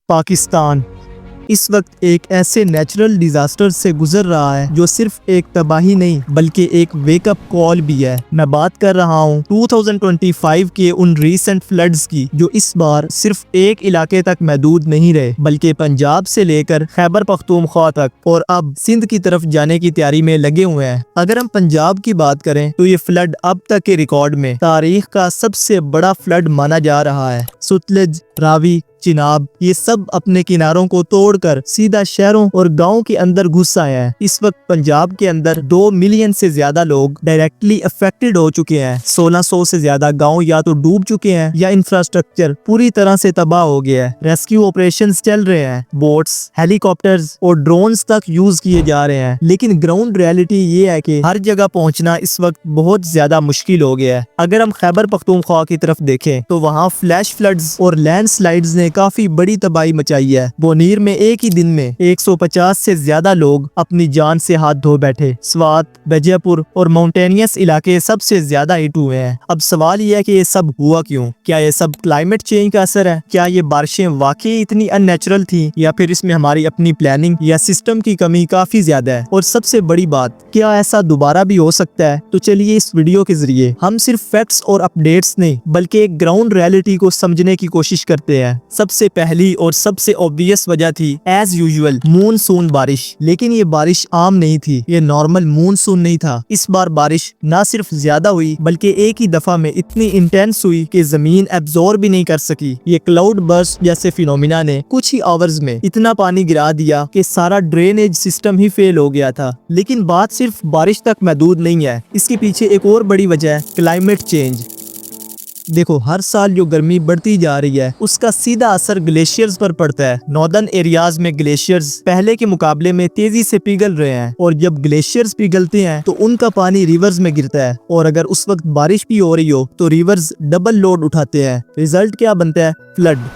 पाकिस्तान इस वक्त एक ऐसे नेचुरल डिजास्टर से गुजर रहा है जो सिर्फ एक तबाही नहीं बल्कि एक वेकअप कॉल भी है। मैं बात कर रहा हूँ 2025 के उन रीसेंट फ्लड्स की जो इस बार सिर्फ एक इलाके तक महदूद नहीं रहे बल्कि पंजाब से लेकर खैबर पख्तूनख्वा तक और अब सिंध की तरफ जाने की तैयारी में लगे हुए हैं। अगर हम पंजाब की बात करें तो ये फ्लड अब तक के रिकॉर्ड में तारीख का सबसे बड़ा फ्लड माना जा रहा है। सतलुज, रावी, चिनाब ये सब अपने किनारों को तोड़कर सीधा शहरों और गांवों के अंदर घुस आए हैं। इस वक्त पंजाब के अंदर 2 मिलियन से ज्यादा लोग डायरेक्टली अफेक्टेड हो चुके हैं। 1600 से ज्यादा गांव या तो डूब चुके हैं या इंफ्रास्ट्रक्चर पूरी तरह से तबाह हो गया है। रेस्क्यू ऑपरेशंस चल रहे हैं, बोट्स, हेलीकॉप्टर्स और ड्रोन्स तक यूज किए जा रहे हैं, लेकिन ग्राउंड रियलिटी ये है कि हर जगह पहुंचना इस वक्त बहुत ज्यादा मुश्किल हो गया है। अगर हम खैबर पख्तूनख्वा की तरफ देखें तो वहाँ फ्लैश फ्लड्स और लैंडस्लाइड्स ने काफी बड़ी तबाही मचाई है। बोनीर में एक ही दिन में 150 से ज्यादा लोग अपनी जान से हाथ धो बैठे। स्वात, बेजापुर और माउंटेनियस इलाके सबसे ज्यादा हिट हुए हैं। अब सवाल यह है कि ये सब हुआ क्यों? क्या ये सब क्लाइमेट चेंज का असर है? क्या ये बारिशें वाकई इतनी अननेचुरल थी या फिर इसमें हमारी अपनी प्लानिंग या सिस्टम की कमी काफी ज्यादा है? और सबसे बड़ी बात, क्या ऐसा दोबारा भी हो सकता है? तो चलिए इस वीडियो के जरिए हम सिर्फ फैक्ट्स और अपडेट्स नहीं बल्कि एक ग्राउंड रियलिटी को समझने की कोशिश करते हैं। सबसे पहली और सबसे ऑब्वियस वजह थी एज यूजुअल मूनसून बारिश। लेकिन ये बारिश आम नहीं थी, ये नॉर्मल मूनसून नहीं था। इस बार बारिश ना सिर्फ ज्यादा हुई बल्कि एक ही दफा में इतनी इंटेंस हुई कि जमीन एब्जॉर्ब भी नहीं कर सकी। ये क्लाउड बर्स्ट जैसे फिनोमिना ने कुछ ही आवर्स में इतना पानी गिरा दिया कि सारा ड्रेनेज सिस्टम ही फेल हो गया था। लेकिन बात सिर्फ बारिश तक महदूद नहीं है, इसके पीछे एक और बड़ी वजह है क्लाइमेट चेंज। देखो, हर साल जो गर्मी बढ़ती जा रही है उसका सीधा असर ग्लेशियर्स पर पड़ता है। नॉर्दर्न एरियाज में ग्लेशियर्स पहले के मुकाबले में तेजी से पिघल रहे हैं और जब ग्लेशियर्स पिघलते हैं तो उनका पानी रिवर्स में गिरता है और अगर उस वक्त बारिश भी हो रही हो तो रिवर्स डबल लोड उठाते हैं। रिजल्ट क्या बनता है? फ्लड।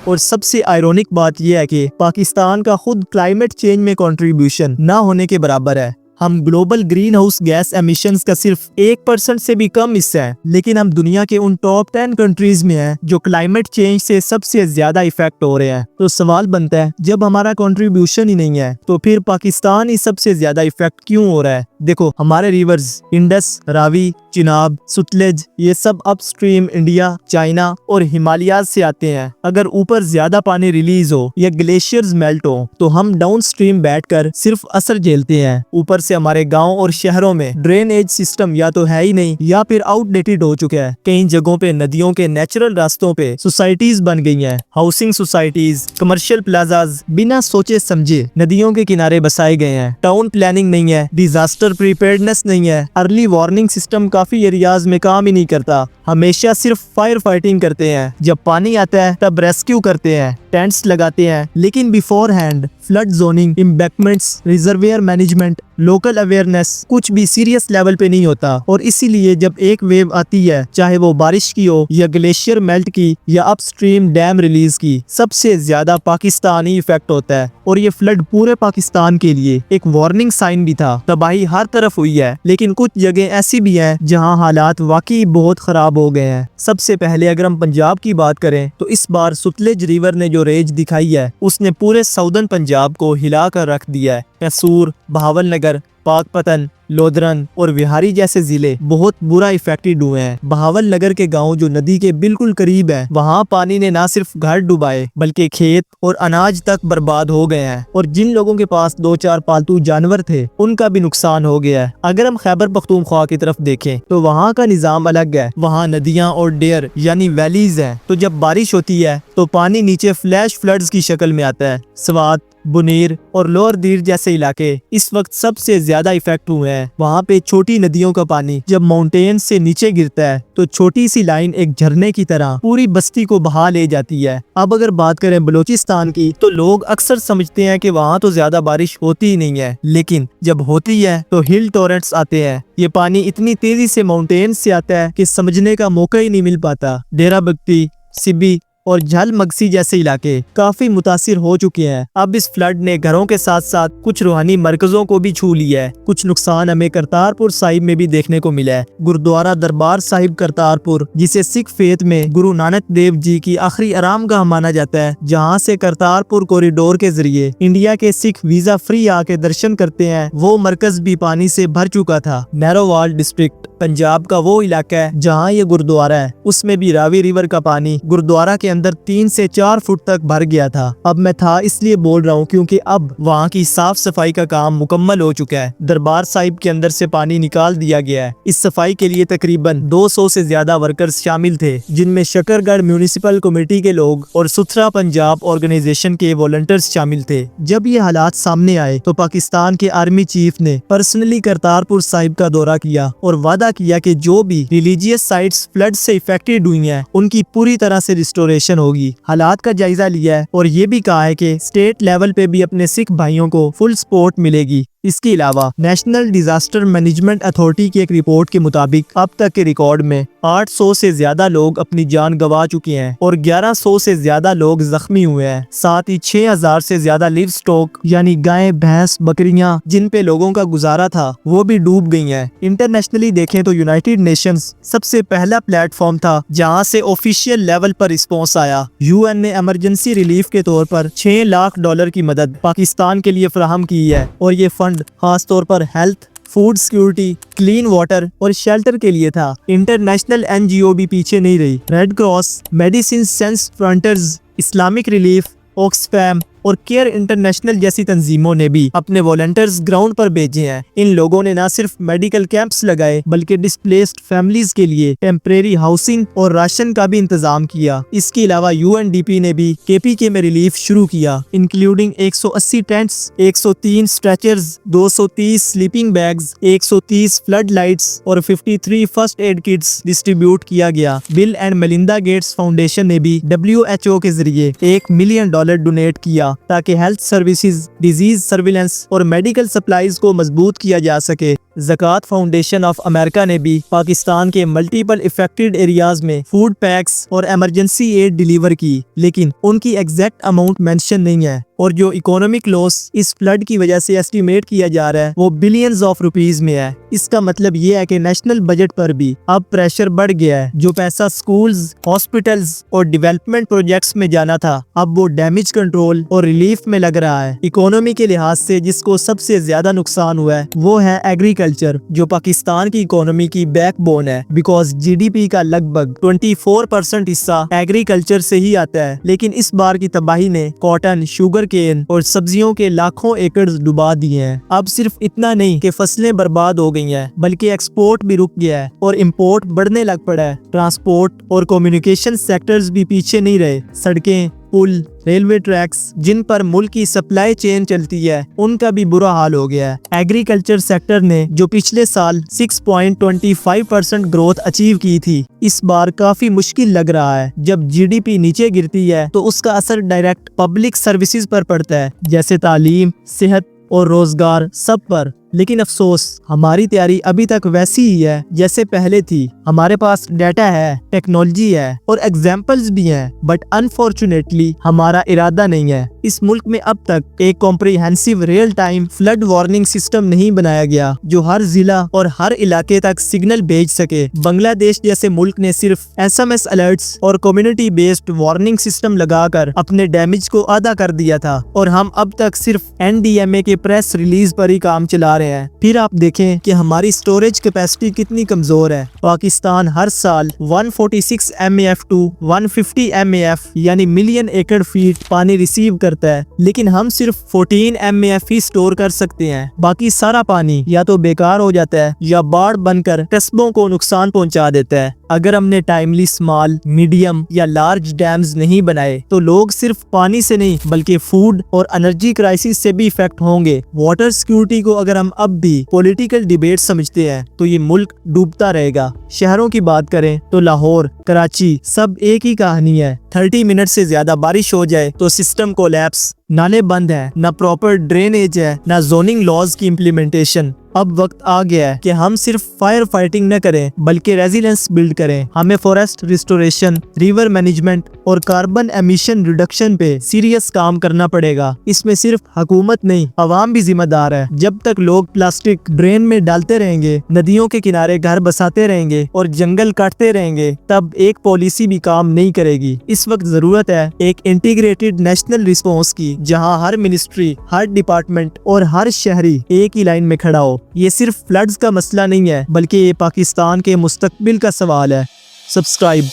और सबसे आयरॉनिक बात यह है कि पाकिस्तान का खुद क्लाइमेट चेंज में कंट्रीब्यूशन ना होने के बराबर है। हम global green house gas emissions का सिर्फ 1% से भी कम हिस्सा है, लेकिन हम दुनिया के उन टॉप 10 कंट्रीज में हैं जो क्लाइमेट चेंज से सबसे ज्यादा इफेक्ट हो रहे हैं। तो सवाल बनता है, जब हमारा कंट्रीब्यूशन ही नहीं है तो फिर पाकिस्तान ही सबसे ज्यादा इफेक्ट क्यों हो रहा है? देखो, हमारे रिवर्स इंडस, रावी, चिनाब, सतलुज ये सब अपस्ट्रीम इंडिया, चाइना और हिमालयाज से आते हैं। अगर ऊपर ज्यादा पानी रिलीज हो या ग्लेशियर्स मेल्ट हो तो हम डाउनस्ट्रीम बैठकर सिर्फ असर झेलते हैं। ऊपर से हमारे गांव और शहरों में ड्रेनेज सिस्टम या तो है ही नहीं या फिर आउटडेटेड हो चुका है। कई जगहों पे नदियों के नेचुरल रास्तों पे सोसाइटीज बन गई हैं। हाउसिंग सोसाइटीज, कमर्शियल प्लाजाज बिना सोचे समझे नदियों के किनारे बसाए गए हैं। टाउन प्लानिंग नहीं है, डिजास्टर प्रिपेयर्डनेस नहीं है, अर्ली वार्निंग सिस्टम काफी एरियाज में काम ही नहीं करता। हमेशा सिर्फ फायर फाइटिंग करते हैं, जब पानी आता है तब रेस्क्यू करते हैं, टेंट्स लगाते हैं, लेकिन before hand flood zoning, embankments, reservoir management, local awareness कुछ भी सीरियस लेवल पे नहीं होता। और इसीलिए जब एक वेव आती है, चाहे वो बारिश की हो या ग्लेशियर मेल्ट की या अपस्ट्रीम डैम रिलीज की, सबसे ज्यादा पाकिस्तानी इफेक्ट होता है। और ये फ्लड पूरे पाकिस्तान के लिए एक वार्निंग साइन भी था। तबाही हर तरफ हुई है, लेकिन कुछ जगह ऐसी भी हैं जहां हालात वाकई बहुत खराब हो गए हैं। सबसे पहले अगर हम पंजाब की बात करें तो इस बार सतलुज रिवर ने जो रेंज दिखाई है उसने पूरे साउदर्न पंजाब को हिला कर रख दिया है। कैसूर, बहावलनगर, पाकपतन, लोधरन और विहारी जैसे जिले बहुत बुरा इफेक्टेड हुए हैं। बहावलनगर के गांव जो नदी के बिल्कुल करीब है, वहां पानी ने ना सिर्फ घर डुबाए बल्कि खेत और अनाज तक बर्बाद हो गए हैं। और जिन लोगों के पास 2-4 पालतू जानवर थे उनका भी नुकसान हो गया है। अगर हम खैबर पख्तूनख्वा की तरफ देखें तो वहाँ का निजाम अलग है। वहाँ नदियाँ और डेयर यानी वैलीज हैं, तो जब बारिश होती है तो पानी नीचे फ्लैश फ्लड्स की शक्ल में आता है। स्वात, बुनीर और लोअर दीर जैसे इलाके इस वक्त सबसे ज्यादा इफेक्ट हुए हैं। वहाँ पे छोटी नदियों का पानी जब माउंटेन से नीचे गिरता है तो छोटी सी लाइन एक झरने की तरह पूरी बस्ती को बहा ले जाती है। अब अगर बात करें बलूचिस्तान की तो लोग अक्सर समझते हैं कि वहाँ तो ज्यादा बारिश होती ही नहीं है, लेकिन जब होती है तो हिल टोरेंट्स आते हैं। ये पानी इतनी तेजी से माउंटेन से आता है कि समझने का मौका ही नहीं मिल पाता। डेरा बगती, सिबी, और झल मगसी जैसे इलाके काफी मुतासिर हो चुके हैं। अब इस फ्लड ने घरों के साथ साथ कुछ रूहानी मरकजों को भी छू लिया है। कुछ नुकसान हमें करतारपुर साहिब में भी देखने को मिला है। गुरुद्वारा दरबार साहिब करतारपुर, जिसे सिख फेथ में गुरु नानक देव जी की आखिरी आरामगाह माना जाता है, जहाँ से करतारपुर कॉरिडोर के जरिए इंडिया के सिख वीजा फ्री आके दर्शन करते हैं, वो मरकज भी पानी से भर चुका था। नैरोवाल डिस्ट्रिक्ट पंजाब का वो इलाका है जहाँ ये गुरुद्वारा है, उसमें भी रावी रिवर का पानी गुरुद्वारा के अंदर 3 से 4 फुट तक भर गया था। अब मैं था इसलिए बोल रहा हूँ क्योंकि अब वहाँ की साफ सफाई का काम मुकम्मल हो चुका है। दरबार साहिब के अंदर से पानी निकाल दिया गया है। इस सफाई के लिए तकरीबन 200 से ज्यादा वर्कर्स शामिल थे, जिनमें शकरगढ़ म्यूनिसिपल कमेटी के लोग और सुथरा पंजाब ऑर्गेनाइजेशन के वॉलंटियर्स शामिल थे। जब ये हालात सामने आए तो पाकिस्तान के आर्मी चीफ ने पर्सनली करतारपुर साहिब का दौरा किया और वादा किया कि जो भी रिलीजियस साइट्स फ्लड से इफेक्टेड हुई हैं, उनकी पूरी तरह से रिस्टोरेशन होगी। हालात का जायजा लिया है और ये भी कहा है कि स्टेट लेवल पे भी अपने सिख भाइयों को फुल सपोर्ट मिलेगी। इसके अलावा नेशनल डिजास्टर मैनेजमेंट अथॉरिटी की एक रिपोर्ट के मुताबिक अब तक के रिकॉर्ड में 800 से ज्यादा लोग अपनी जान गंवा चुके हैं और 1100 से ज्यादा लोग जख्मी हुए हैं। साथ ही 6000 से ज्यादा लिव स्टॉक यानी गाय, भैंस, बकरियां जिन पे लोगों का गुजारा था वो भी डूब गई हैं। इंटरनेशनली देखें तो यूनाइटेड नेशंस सबसे पहला प्लेटफॉर्म था जहां से ऑफिशियल लेवल पर रिस्पॉन्स आया। यूएन ने इमरजेंसी रिलीफ के तौर पर $6 लाख की मदद पाकिस्तान के लिए फराहम की है और ये फंड खास तौर पर health, food security, clean water और शेल्टर के लिए था। इंटरनेशनल एनजीओ भी पीछे नहीं रही। Red Cross, Medecins Sans Frontieres, Islamic Relief, Oxfam और केयर इंटरनेशनल जैसी तंजीमों ने भी अपने वॉलंटियर्स ग्राउंड पर भेजे हैं। इन लोगों ने न सिर्फ मेडिकल कैंप्स लगाए बल्कि डिस्प्लेस्ड फैमिलीज के लिए टेम्परेरी हाउसिंग और राशन का भी इंतजाम किया। इसके अलावा यूएनडीपी ने भी केपीके में रिलीफ शुरू किया, including 180 tents, 103 stretchers, 230 sleeping bags, 130 flood lights और 53 फर्स्ट एड किट्स डिस्ट्रीब्यूट किया गया। Bill and Melinda Gates foundation ने भी WHO के जरिए $1 मिलियन डोनेट किया ताकि हेल्थ सर्विसेज, डिजीज सर्विलेंस और मेडिकल सप्लाईज को मजबूत किया जा सके। ज़कात फाउंडेशन ऑफ अमेरिका ने भी पाकिस्तान के मल्टीपल इफेक्टेड एरियाज में फूड पैक्स और इमरजेंसी एड डिलीवर की, लेकिन उनकी एग्जैक्ट अमाउंट मेंशन नहीं है और जो इकोनॉमिक लॉस इस फ्लड की वजह से एस्टिमेट किया जा रहा है वो बिलियंस ऑफ रुपीस में है। इसका मतलब ये है कि नेशनल बजट पर भी अब प्रेशर बढ़ गया है। जो पैसा स्कूल्स, हॉस्पिटल्स और डेवलपमेंट प्रोजेक्ट्स में जाना था, अब वो डैमेज कंट्रोल और रिलीफ में लग रहा है। इकोनॉमी के लिहाज से जिसको सबसे ज्यादा नुकसान हुआ है वो है एग्रीकल्चर, जो पाकिस्तान की इकोनॉमी की बैकबोन है, बिकॉज GDP का लगभग 24% हिस्सा एग्रीकल्चर से ही आता है। लेकिन इस बार की तबाही ने कॉटन, शुगर केन और सब्जियों के लाखों एकड़ डुबा दिए हैं। अब सिर्फ इतना नहीं कि फसलें बर्बाद हो गई हैं, बल्कि एक्सपोर्ट भी रुक गया है और इंपोर्ट बढ़ने लग पड़ा है। ट्रांसपोर्ट और कम्युनिकेशन सेक्टर्स भी पीछे नहीं रहे। सड़कें, पुल, रेलवे ट्रैक्स जिन पर मुल्क की सप्लाई चेन चलती है, उनका भी बुरा हाल हो गया है। एग्रीकल्चर सेक्टर ने जो पिछले साल 6.25% ग्रोथ अचीव की थी, इस बार काफी मुश्किल लग रहा है। जब GDP नीचे गिरती है तो उसका असर डायरेक्ट पब्लिक सर्विसेज पर पड़ता है, जैसे तालीम, सेहत और रोजगार, सब पर। लेकिन अफसोस हमारी तैयारी अभी तक वैसी ही है जैसे पहले थी। हमारे पास डाटा है, टेक्नोलॉजी है और एग्जाम्पल्स भी हैं, बट अनफॉर्चुनेटली हमारा इरादा नहीं है। इस मुल्क में अब तक एक comprehensive real time flood warning system नहीं बनाया गया जो हर जिला और हर इलाके तक सिग्नल भेज सके। बांग्लादेश जैसे मुल्क ने सिर्फ SMS अलर्ट्स और कम्युनिटी बेस्ड वार्निंग सिस्टम लगाकर अपने डैमेज को आधा कर दिया था और हम अब तक सिर्फ NDMA के प्रेस रिलीज पर ही काम चला रहे हैं। फिर आप देखें कि हमारी स्टोरेज कैपेसिटी कितनी कमजोर है। पाकिस्तान हर साल 146 MAF to 150 MAF यानी मिलियन एकड़ फीट पानी रिसीव करता है, लेकिन हम सिर्फ 14 MAF ही स्टोर कर सकते हैं। बाकी सारा पानी या तो बेकार हो जाता है या बाढ़ बनकर कस्बों को नुकसान पहुंचा देता है। अगर हमने टाइमली स्मॉल, मीडियम या लार्ज डैम्स नहीं बनाए तो लोग सिर्फ पानी से नहीं बल्कि फूड और एनर्जी क्राइसिस से भी इफेक्ट होंगे। वाटर सिक्योरिटी को अगर हम अब भी पॉलिटिकल डिबेट समझते हैं तो ये मुल्क डूबता रहेगा। शहरों की बात करें तो लाहौर, कराची सब एक ही कहानी है। 30 मिनट से ज्यादा बारिश हो जाए तो सिस्टम कोलैप्स, नाले बंद है, ना प्रॉपर ड्रेनेज है, ना जोनिंग लॉज की इम्प्लीमेंटेशन। अब वक्त आ गया है कि हम सिर्फ फायर फाइटिंग न करें बल्कि रेजिलेंस बिल्ड करें। हमें फॉरेस्ट रिस्टोरेशन, रिवर मैनेजमेंट और कार्बन एमिशन रिडक्शन पे सीरियस काम करना पड़ेगा। इसमें सिर्फ हुकूमत नहीं, अवाम भी जिम्मेदार है। जब तक लोग प्लास्टिक ड्रेन में डालते रहेंगे, नदियों के किनारे घर बसाते रहेंगे और जंगल काटते रहेंगे, तब एक पॉलिसी भी काम नहीं करेगी। इस वक्त जरूरत है एक इंटीग्रेटेड नेशनल रिस्पॉन्स की, जहां हर मिनिस्ट्री, हर डिपार्टमेंट और हर शहरी एक ही लाइन में खड़ा हो। ये सिर्फ फ्लड्स का मसला नहीं है, बल्कि ये पाकिस्तान के मुस्तकबिल का सवाल है। सब्सक्राइब।